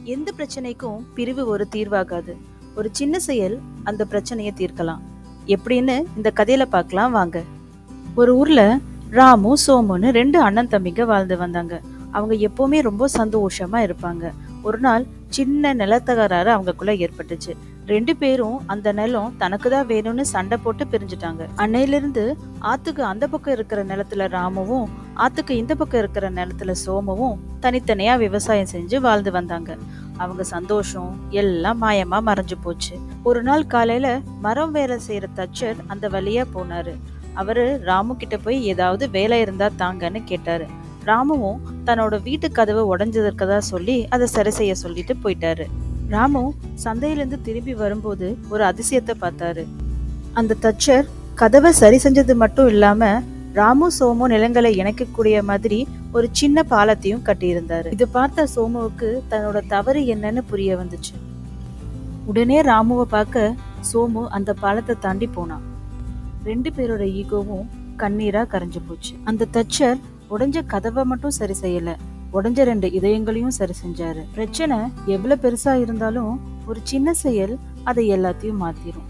எந்த பிரச்சனைக்கும் பிரிவு ஒரு தீர்வாகாது. ஒரு சின்ன செயல் அந்த பிரச்சனையை தீர்க்கலாம். எப்படின்னு இந்த கதையில பார்க்கலாம் வாங்க. ஒரு ஊர்ல ராமு சோமுன்னு ரெண்டு அண்ணன் தம்பிங்க வாழ்ந்து வந்தாங்க. அவங்க எப்பவுமே ரொம்ப சந்தோஷமா இருப்பாங்க. ஒரு நாள் சின்ன நிலத்தகராறு அவங்களுக்குள்ள ஏற்பட்டுச்சு. ரெண்டு பேரும் அந்த நிலம் தனக்கு தான் வேணும்னு சண்டை போட்டு பிரிஞ்சுட்டாங்க. அன்னையிலிருந்து ஆத்துக்கு அந்த பக்கம் இருக்கிற நிலத்துல ராமுவும், ஆத்துக்கு இந்த பக்கம் இருக்கிற நிலத்துல சோமுவும் தனித்தனியா விவசாயம் செஞ்சு வாழ்ந்து வந்தாங்க. அவங்க சந்தோஷம் எல்லாம் மாயமா மறைஞ்சு போச்சு. ஒரு நாள் காலையில மரம் வேலை செய்யற தச்சர் அந்த வழியா போனாரு. அவரு ராமு கிட்ட போய் ஏதாவது வேலை இருந்தா தாங்கன்னு கேட்டாரு. ராமுவும் தன்னோட வீட்டு கதவு உடைஞ்சதற்கதா சொல்லி அதை சரி செய்ய சொல்லிட்டு போயிட்டாரு. ராமு சந்தையிலிருந்து திரும்பி வரும்போது ஒரு அதிசயத்தை பார்த்தாரு. அந்த தச்சர் கதவை சரி செஞ்சது மட்டும் இல்லாம ராமு சோமு நிலங்களை இணைக்கக்கூடிய மாதிரி ஒரு சின்ன பாலத்தையும் கட்டியிருந்தாரு. இது பார்த்த சோமுவுக்கு தன்னோட தவறு என்னன்னு புரிய வந்துச்சு. உடனே ராமுவை பார்க்க சோமு அந்த பாலத்தை தாண்டி போனான். ரெண்டு பேரோட ஈகோவும் கண்ணீரா கரைஞ்சு போச்சு. அந்த தச்சர் உடைஞ்ச கதவை மட்டும் சரி செய்யல, உடைஞ்ச ரெண்டு இதயங்களையும் சரி செஞ்சாரு. பிரச்சனை எவ்வளவு பெருசா இருந்தாலும் ஒரு சின்ன செயல் அதை எல்லாத்தையும் மாத்திரும்.